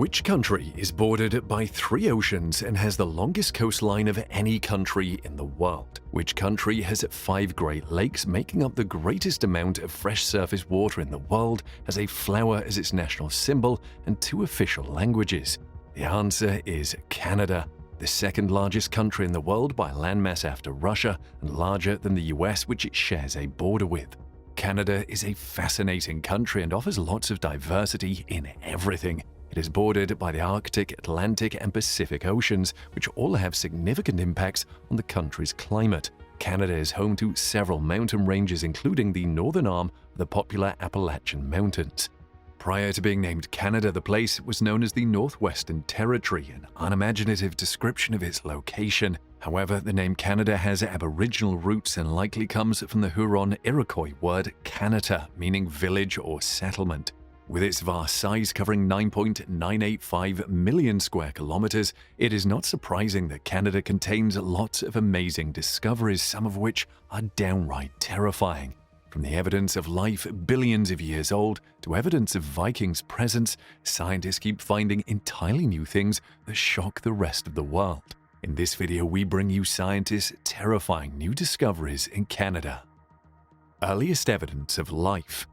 Which country is bordered by 3 oceans and has the longest coastline of any country in the world? Which country has 5 Great Lakes, making up the greatest amount of fresh surface water in the world, has a flower as its national symbol, and 2 official languages? The answer is Canada, the second largest country in the world by landmass after Russia and larger than the US, which it shares a border with. Canada is a fascinating country and offers lots of diversity in everything. It is bordered by the Arctic, Atlantic, and Pacific Oceans, which all have significant impacts on the country's climate. Canada is home to several mountain ranges, including the northern arm of the popular Appalachian Mountains. Prior to being named Canada, the place was known as the Northwestern Territory, an unimaginative description of its location. However, the name Canada has Aboriginal roots and likely comes from the Huron-Iroquois word Kanata, meaning village or settlement. With its vast size covering 9.985 million square kilometers, it is not surprising that Canada contains lots of amazing discoveries, some of which are downright terrifying. From the evidence of life billions of years old to evidence of Vikings' presence, scientists keep finding entirely new things that shock the rest of the world. In this video, we bring you scientists' terrifying new discoveries in Canada. Earliest evidence of life.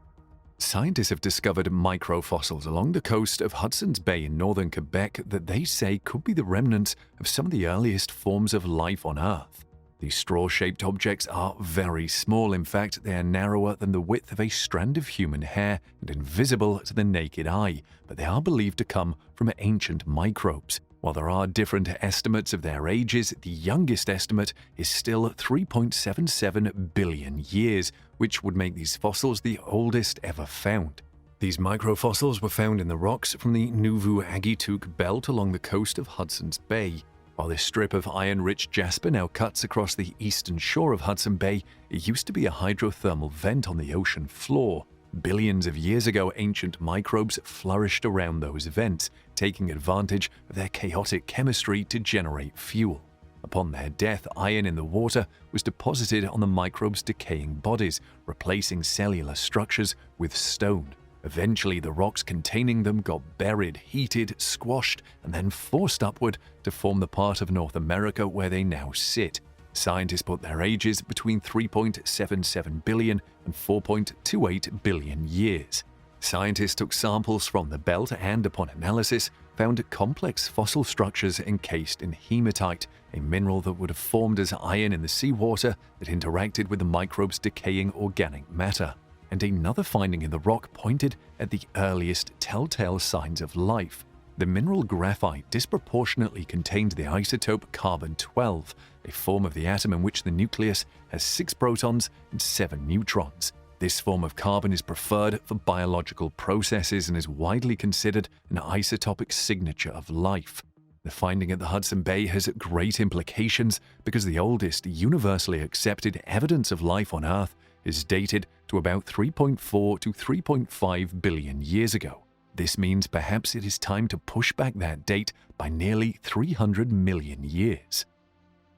Scientists have discovered microfossils along the coast of Hudson's Bay in northern Quebec that they say could be the remnants of some of the earliest forms of life on Earth. These straw-shaped objects are very small. In fact, they are narrower than the width of a strand of human hair and invisible to the naked eye, but they are believed to come from ancient microbes. While there are different estimates of their ages, the youngest estimate is still 3.77 billion years, which would make these fossils the oldest ever found. These microfossils were found in the rocks from the Nouveau-Agituque belt along the coast of Hudson's Bay. While this strip of iron-rich jasper now cuts across the eastern shore of Hudson Bay, it used to be a hydrothermal vent on the ocean floor. Billions of years ago, ancient microbes flourished around those vents, taking advantage of their chaotic chemistry to generate fuel. Upon their death, iron in the water was deposited on the microbes' decaying bodies, replacing cellular structures with stone. Eventually, the rocks containing them got buried, heated, squashed, and then forced upward to form the part of North America where they now sit. Scientists put their ages between 3.77 billion and 4.28 billion years. Scientists took samples from the belt and, upon analysis, found complex fossil structures encased in hematite, a mineral that would have formed as iron in the seawater that interacted with the microbes' decaying organic matter. And another finding in the rock pointed at the earliest telltale signs of life. The mineral graphite disproportionately contained the isotope carbon-12, a form of the atom in which the nucleus has 6 protons and 7 neutrons. This form of carbon is preferred for biological processes and is widely considered an isotopic signature of life. The finding at the Hudson Bay has great implications because the oldest universally accepted evidence of life on Earth is dated to about 3.4 to 3.5 billion years ago. This means perhaps it is time to push back that date by nearly 300 million years.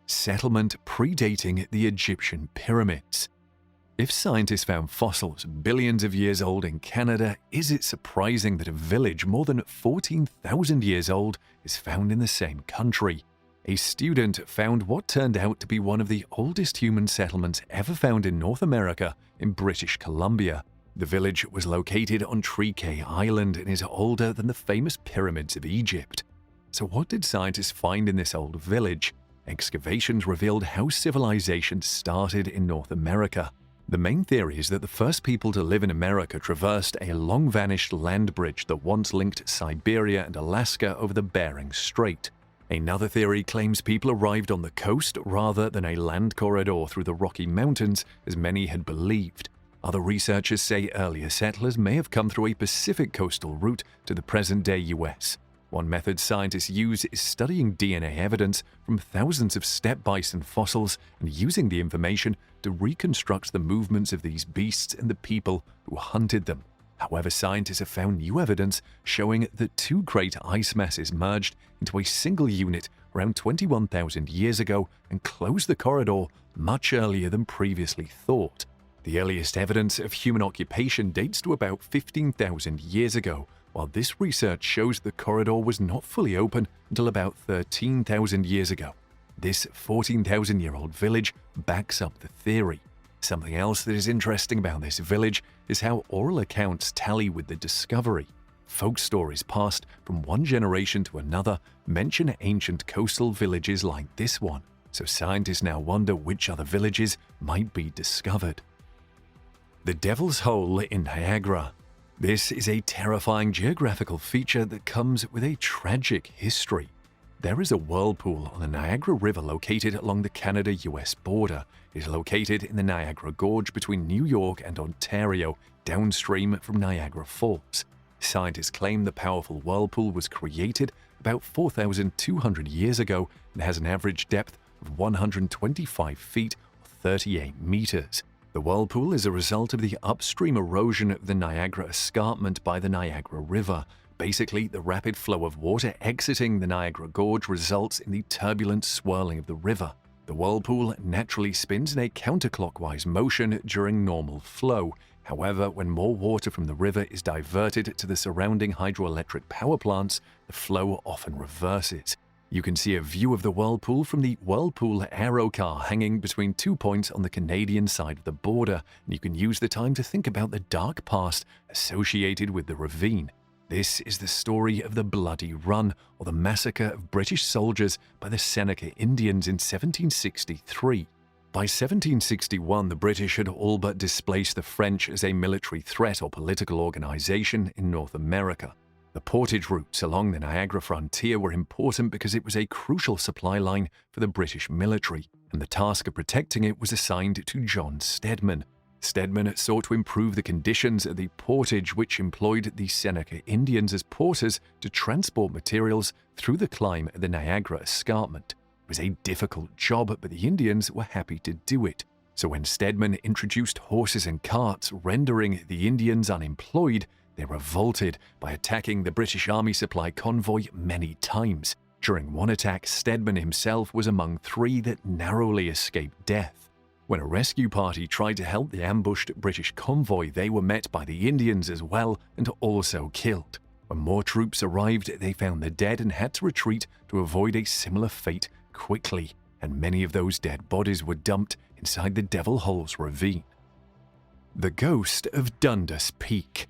Settlement predating the Egyptian pyramids. If scientists found fossils billions of years old in Canada, is it surprising that a village more than 14,000 years old is found in the same country? A student found what turned out to be one of the oldest human settlements ever found in North America in British Columbia. The village was located on Tree Cay Island and is older than the famous pyramids of Egypt. So what did scientists find in this old village? Excavations revealed how civilization started in North America. The main theory is that the first people to live in America traversed a long-vanished land bridge that once linked Siberia and Alaska over the Bering Strait. Another theory claims people arrived on the coast rather than a land corridor through the Rocky Mountains, as many had believed. Other researchers say earlier settlers may have come through a Pacific coastal route to the present-day US. One method scientists use is studying DNA evidence from thousands of steppe bison fossils and using the information to reconstruct the movements of these beasts and the people who hunted them. However, scientists have found new evidence showing that 2 great ice masses merged into a single unit around 21,000 years ago and closed the corridor much earlier than previously thought. The earliest evidence of human occupation dates to about 15,000 years ago, while this research shows the corridor was not fully open until about 13,000 years ago. This 14,000-year-old village backs up the theory. Something else that is interesting about this village is how oral accounts tally with the discovery. Folk stories passed from one generation to another mention ancient coastal villages like this one, so scientists now wonder which other villages might be discovered. The Devil's Hole in Niagara. This is a terrifying geographical feature that comes with a tragic history. There is a whirlpool on the Niagara River located along the Canada-US border. It is located in the Niagara Gorge between New York and Ontario, downstream from Niagara Falls. Scientists claim the powerful whirlpool was created about 4,200 years ago and has an average depth of 125 feet or 38 meters. The whirlpool is a result of the upstream erosion of the Niagara Escarpment by the Niagara River. Basically, the rapid flow of water exiting the Niagara Gorge results in the turbulent swirling of the river. The whirlpool naturally spins in a counterclockwise motion during normal flow. However, when more water from the river is diverted to the surrounding hydroelectric power plants, the flow often reverses. You can see a view of the whirlpool from the Whirlpool Aerocar hanging between 2 points on the Canadian side of the border, and you can use the time to think about the dark past associated with the ravine. This is the story of the Bloody Run, or the massacre of British soldiers by the Seneca Indians in 1763. By 1761, the British had all but displaced the French as a military threat or political organization in North America. The portage routes along the Niagara frontier were important because it was a crucial supply line for the British military, and the task of protecting it was assigned to John Stedman. Stedman sought to improve the conditions of the portage, which employed the Seneca Indians as porters to transport materials through the climb of the Niagara Escarpment. It was a difficult job, but the Indians were happy to do it. So when Stedman introduced horses and carts, rendering the Indians unemployed, they revolted by attacking the British Army supply convoy many times. During one attack, Stedman himself was among 3 that narrowly escaped death. When a rescue party tried to help the ambushed British convoy, they were met by the Indians as well and also killed. When more troops arrived, they found the dead and had to retreat to avoid a similar fate quickly, and many of those dead bodies were dumped inside the Devil Holes ravine. The Ghost of Dundas Peak.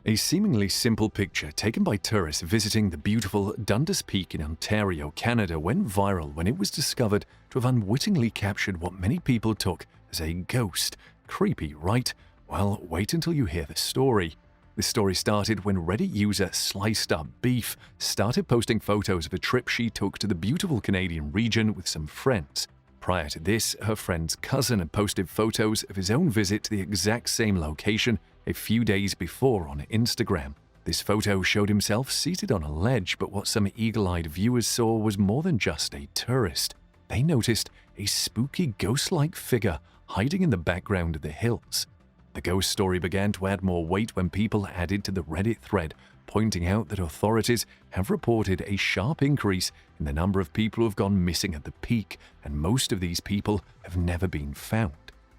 A seemingly simple picture taken by tourists visiting the beautiful Dundas Peak in Ontario, Canada, went viral when it was discovered to have unwittingly captured what many people took as a ghost. Creepy, right? Well, wait until you hear the story. The story started when Reddit user Sliced Up Beef started posting photos of a trip she took to the beautiful Canadian region with some friends. Prior to this, her friend's cousin had posted photos of his own visit to the exact same location a few days before on Instagram. This photo showed himself seated on a ledge, but what some eagle-eyed viewers saw was more than just a tourist. They noticed a spooky ghost-like figure hiding in the background of the hills. The ghost story began to add more weight when people added to the Reddit thread, pointing out that authorities have reported a sharp increase in the number of people who have gone missing at the peak, and most of these people have never been found.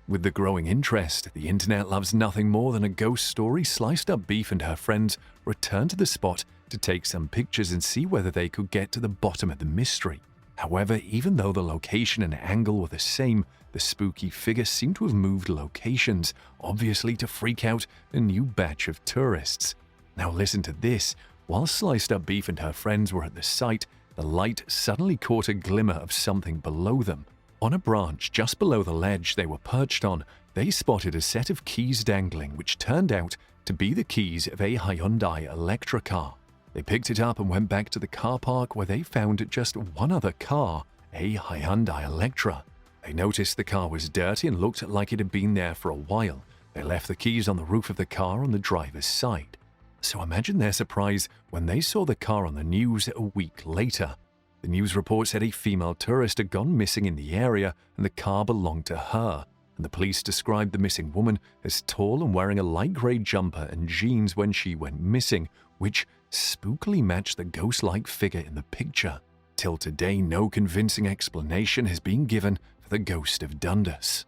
With the growing interest, the internet loves nothing more than a ghost story. Sliced Up Beef and her friends returned to the spot to take some pictures and see whether they could get to the bottom of the mystery. However, even though the location and angle were the same, the spooky figure seemed to have moved locations, obviously to freak out a new batch of tourists. Now listen to this. While Sliced Up Beef and her friends were at the site, the light suddenly caught a glimmer of something below them. On a branch just below the ledge they were perched on, they spotted a set of keys dangling, which turned out to be the keys of a Hyundai Electra car. They picked it up and went back to the car park, where they found just one other car, a Hyundai Electra. They noticed the car was dirty and looked like it had been there for a while. They left the keys on the roof of the car on the driver's side. So imagine their surprise when they saw the car on the news a week later. The news report said a female tourist had gone missing in the area and the car belonged to her, and the police described the missing woman as tall and wearing a light grey jumper and jeans when she went missing, which spookily matched the ghost-like figure in the picture. Till today, no convincing explanation has been given for the ghost of Dundas.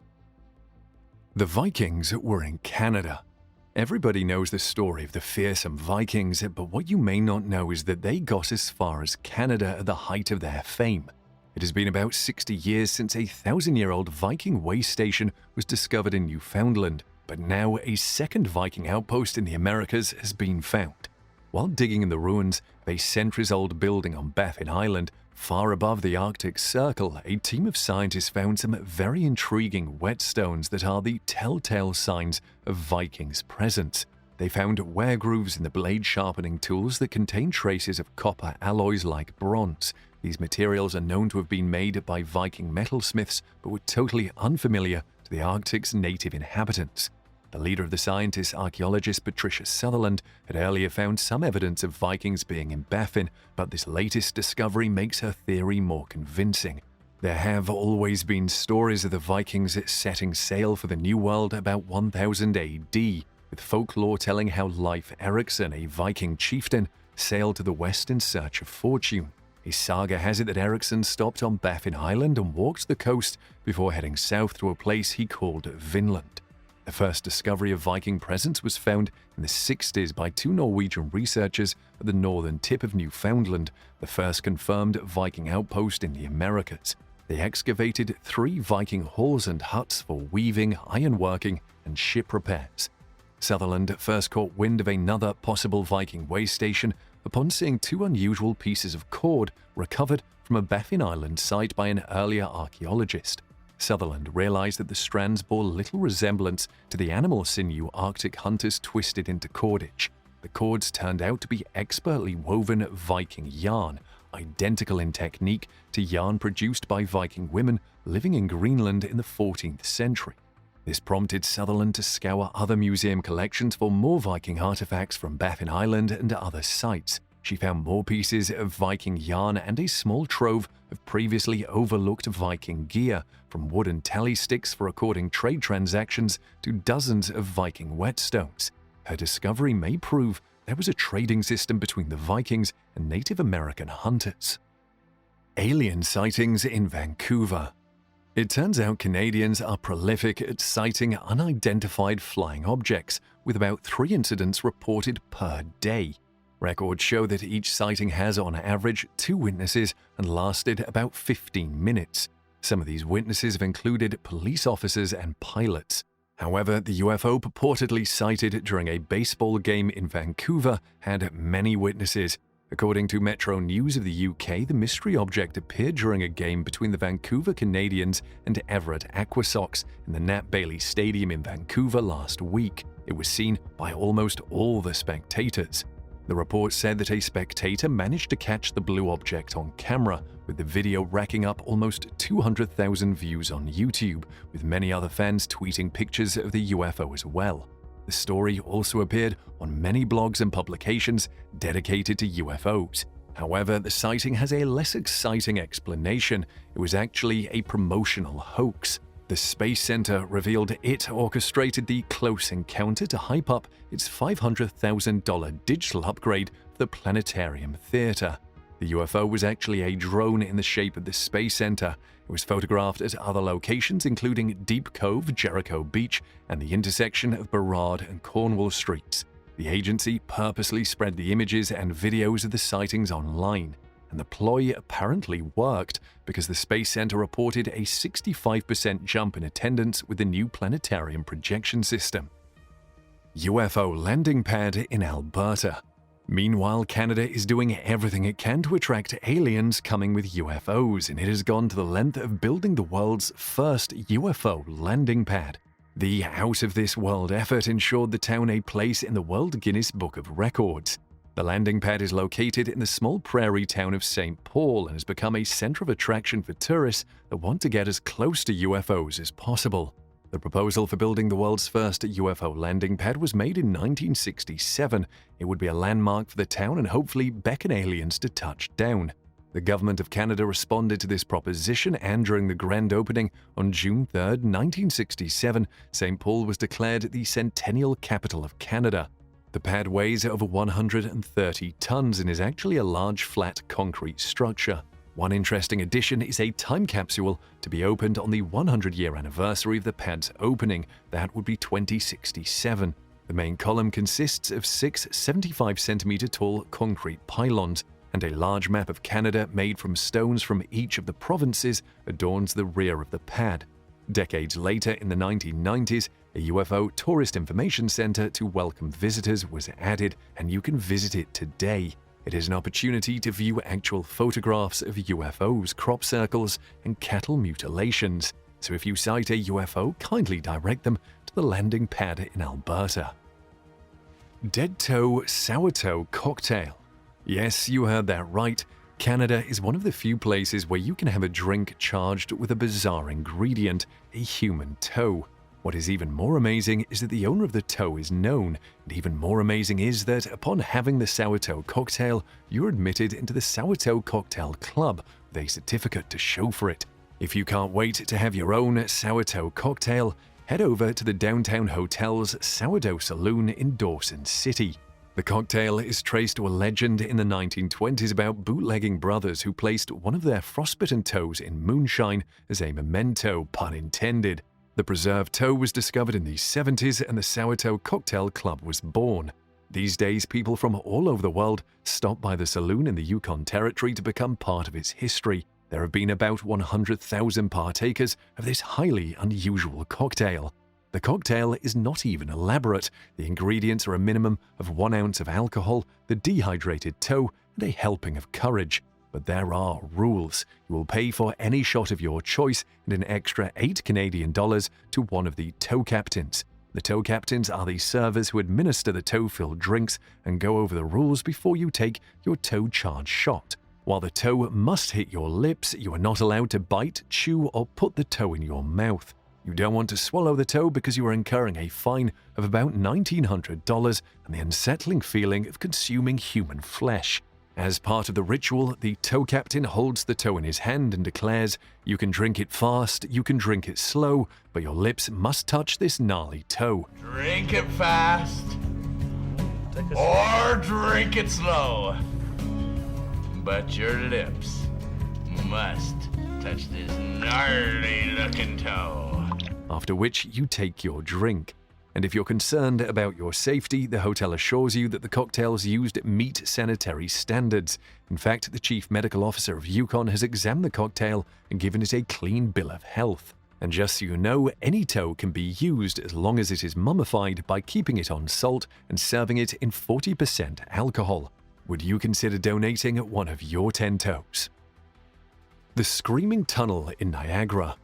The Vikings were in Canada. Everybody knows the story of the fearsome Vikings, but what you may not know is that they got as far as Canada at the height of their fame. It has been about 60 years since a 1,000-year-old Viking way station was discovered in Newfoundland, but now a second Viking outpost in the Americas has been found. While digging in the ruins of a centuries-old building on Baffin Island, far above the Arctic Circle, a team of scientists found some very intriguing whetstones that are the telltale signs of Vikings' presence. They found wear grooves in the blade sharpening tools that contain traces of copper alloys like bronze. These materials are known to have been made by Viking metalsmiths, but were totally unfamiliar to the Arctic's native inhabitants. The leader of the scientists, archaeologist Patricia Sutherland, had earlier found some evidence of Vikings being in Baffin, but this latest discovery makes her theory more convincing. There have always been stories of the Vikings setting sail for the New World about 1000 AD, with folklore telling how Leif Erikson, a Viking chieftain, sailed to the west in search of fortune. A saga has it that Erikson stopped on Baffin Island and walked the coast before heading south to a place he called Vinland. The first discovery of Viking presence was found in the 60s by two Norwegian researchers at the northern tip of Newfoundland, the first confirmed Viking outpost in the Americas. They excavated 3 Viking halls and huts for weaving, ironworking, and ship repairs. Sutherland first caught wind of another possible Viking way station upon seeing 2 unusual pieces of cord recovered from a Baffin Island site by an earlier archaeologist. Sutherland realized that the strands bore little resemblance to the animal sinew Arctic hunters twisted into cordage. The cords turned out to be expertly woven Viking yarn, identical in technique to yarn produced by Viking women living in Greenland in the 14th century. This prompted Sutherland to scour other museum collections for more Viking artifacts from Baffin Island and other sites. She found more pieces of Viking yarn and a small trove of previously overlooked Viking gear, from wooden tally sticks for recording trade transactions to dozens of Viking whetstones. Her discovery may prove there was a trading system between the Vikings and Native American hunters. Alien sightings in Vancouver. It turns out Canadians are prolific at sighting unidentified flying objects, with about 3 incidents reported per day. Records show that each sighting has, on average, 2 witnesses and lasted about 15 minutes. Some of these witnesses have included police officers and pilots. However, the UFO purportedly sighted during a baseball game in Vancouver had many witnesses. According to Metro News of the UK, the mystery object appeared during a game between the Vancouver Canadians and Everett Aquasox in the Nat Bailey Stadium in Vancouver last week. It was seen by almost all the spectators. The report said that a spectator managed to catch the blue object on camera, with the video racking up almost 200,000 views on YouTube, with many other fans tweeting pictures of the UFO as well. The story also appeared on many blogs and publications dedicated to UFOs. However, the sighting has a less exciting explanation. It was actually a promotional hoax. The Space Center revealed it orchestrated the close encounter to hype up its $500,000 digital upgrade for the Planetarium Theater. The UFO was actually a drone in the shape of the Space Center. It was photographed at other locations including Deep Cove, Jericho Beach, and the intersection of Burrard and Cornwall Streets. The agency purposely spread the images and videos of the sightings online, and the ploy apparently worked because the Space Center reported a 65% jump in attendance with the new planetarium projection system. UFO landing pad in Alberta. Meanwhile, Canada is doing everything it can to attract aliens coming with UFOs, and it has gone to the length of building the world's first UFO landing pad. The out-of-this-world effort ensured the town a place in the World Guinness Book of Records. The landing pad is located in the small prairie town of St. Paul and has become a center of attraction for tourists that want to get as close to UFOs as possible. The proposal for building the world's first UFO landing pad was made in 1967. It would be a landmark for the town and hopefully beckon aliens to touch down. The Government of Canada responded to this proposition, and during the grand opening on June 3, 1967, St. Paul was declared the Centennial Capital of Canada. The pad weighs over 130 tons and is actually a large flat concrete structure. One interesting addition is a time capsule to be opened on the 100-year anniversary of the pad's opening. That would be 2067. The main column consists of 6 75-centimeter tall concrete pylons, and a large map of Canada made from stones from each of the provinces adorns the rear of the pad. Decades later, in the 1990s, a UFO tourist information center to welcome visitors was added, and you can visit it today. It is an opportunity to view actual photographs of UFOs, crop circles, and cattle mutilations. So if you sight a UFO, kindly direct them to the landing pad in Alberta. Dead Toe Sourdough Cocktail. Yes, you heard that right. Canada is one of the few places where you can have a drink charged with a bizarre ingredient, a human toe. What is even more amazing is that the owner of the toe is known, and even more amazing is that upon having the sourdough cocktail, you're admitted into the Sourdough Cocktail Club with a certificate to show for it. If you can't wait to have your own sourdough cocktail, head over to the Downtown Hotel's Sourdough Saloon in Dawson City. The cocktail is traced to a legend in the 1920s about bootlegging brothers who placed one of their frostbitten toes in moonshine as a memento, pun intended. The preserved toe was discovered in the 70s and the Sourdough Cocktail Club was born. These days, people from all over the world stop by the saloon in the Yukon Territory to become part of its history. There have been about 100,000 partakers of this highly unusual cocktail. The cocktail is not even elaborate. The ingredients are a minimum of 1 ounce of alcohol, the dehydrated toe, and a helping of courage. But there are rules. You will pay for any shot of your choice and an extra $8 Canadian to one of the toe captains. The toe captains are the servers who administer the toe-filled drinks and go over the rules before you take your toe charge shot. While the toe must hit your lips, you are not allowed to bite, chew, or put the toe in your mouth. You don't want to swallow the toe because you are incurring a fine of about $1,900 and the unsettling feeling of consuming human flesh. As part of the ritual, the toe captain holds the toe in his hand and declares, "You can drink it fast, you can drink it slow, but your lips must touch this gnarly toe." Drink it fast, or drink it slow, but your lips must touch this gnarly-looking toe. After which you take your drink. And if you're concerned about your safety, the hotel assures you that the cocktails used meet sanitary standards. In fact, the chief medical officer of Yukon has examined the cocktail and given it a clean bill of health. And just so you know, any toe can be used as long as it is mummified by keeping it on salt and serving it in 40% alcohol. Would you consider donating one of your 10 toes? The Screaming Tunnel in Niagara.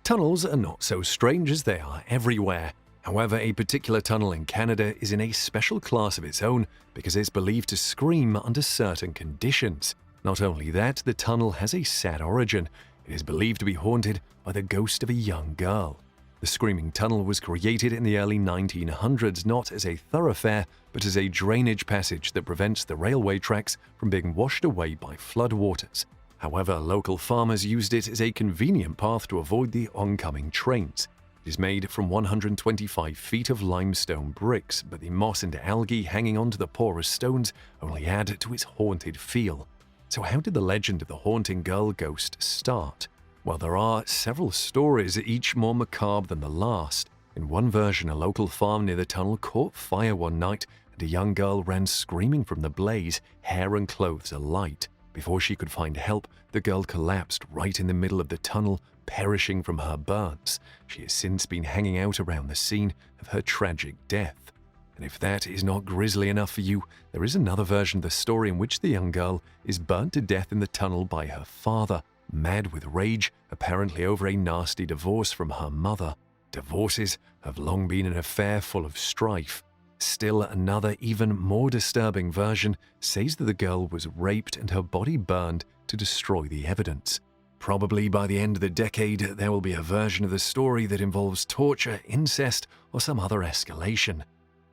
Tunnels are not so strange as they are everywhere. However, a particular tunnel in Canada is in a special class of its own because it's believed to scream under certain conditions. Not only that, the tunnel has a sad origin. It is believed to be haunted by the ghost of a young girl. The Screaming Tunnel was created in the early 1900s not as a thoroughfare, but as a drainage passage that prevents the railway tracks from being washed away by floodwaters. However, local farmers used it as a convenient path to avoid the oncoming trains. It is made from 125 feet of limestone bricks, but the moss and algae hanging onto the porous stones only add to its haunted feel. So how did the legend of the haunting girl ghost start? Well, there are several stories, each more macabre than the last. In one version, a local farm near the tunnel caught fire one night, and a young girl ran screaming from the blaze, hair and clothes alight. Before she could find help, the girl collapsed right in the middle of the tunnel, perishing from her burns. She has since been hanging out around the scene of her tragic death. And if that is not grisly enough for you, there is another version of the story in which the young girl is burnt to death in the tunnel by her father, mad with rage, apparently over a nasty divorce from her mother. Divorces have long been an affair full of strife. Still, another, even more disturbing version says that the girl was raped and her body burned to destroy the evidence. Probably by the end of the decade, there will be a version of the story that involves torture, incest, or some other escalation.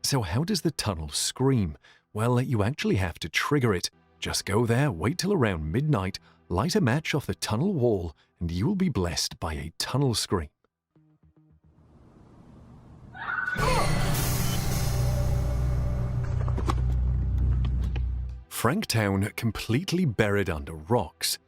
So how does the tunnel scream? Well, you actually have to trigger it. Just go there, wait till around midnight, light a match off the tunnel wall, and you will be blessed by a tunnel scream. Franktown completely buried under rocks.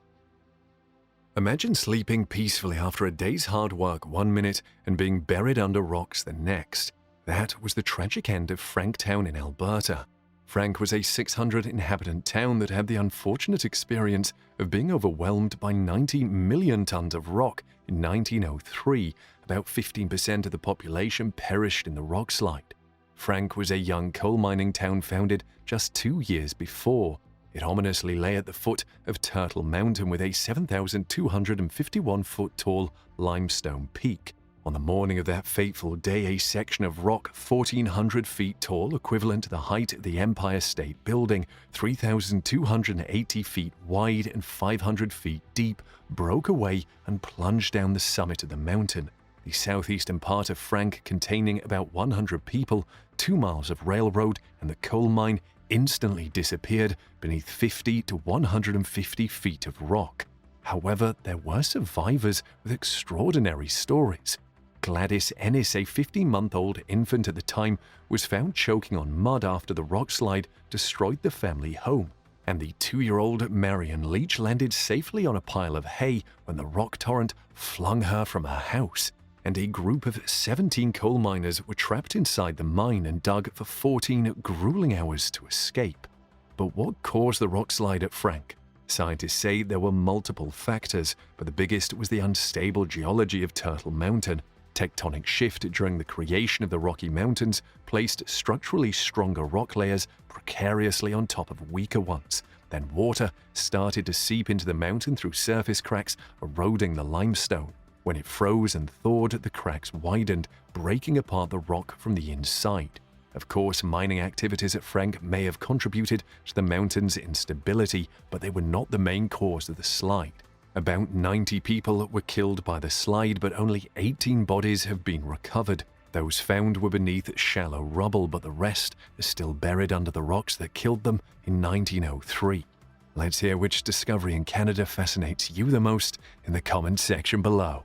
Imagine sleeping peacefully after a day's hard work one minute and being buried under rocks the next. That was the tragic end of Franktown in Alberta. Frank was a 600-inhabitant town that had the unfortunate experience of being overwhelmed by 90 million tons of rock in 1903. About 15% of the population perished in the rock slide. Frank was a young coal mining town founded just 2 years before. It ominously lay at the foot of Turtle Mountain with a 7,251-foot tall limestone peak. On the morning of that fateful day, a section of rock 1,400 feet tall, equivalent to the height of the Empire State Building, 3,280 feet wide and 500 feet deep, broke away and plunged down the summit of the mountain. The southeastern part of Frank, containing about 100 people, 2 miles of railroad, and the coal mine instantly disappeared beneath 50 to 150 feet of rock. However, there were survivors with extraordinary stories. Gladys Ennis, a 15-month-old infant at the time, was found choking on mud after the rock slide destroyed the family home. And the 2-year-old Marion Leach landed safely on a pile of hay when the rock torrent flung her from her house. And a group of 17 coal miners were trapped inside the mine and dug for 14 grueling hours to escape. But what caused the rock slide at Frank? Scientists say there were multiple factors, but the biggest was the unstable geology of Turtle Mountain. Tectonic shift during the creation of the Rocky Mountains placed structurally stronger rock layers precariously on top of weaker ones. Then water started to seep into the mountain through surface cracks, eroding the limestone. When it froze and thawed, the cracks widened, breaking apart the rock from the inside. Of course, mining activities at Frank may have contributed to the mountain's instability, but they were not the main cause of the slide. About 90 people were killed by the slide, but only 18 bodies have been recovered. Those found were beneath shallow rubble, but the rest are still buried under the rocks that killed them in 1903. Let's hear which discovery in Canada fascinates you the most in the comments section below.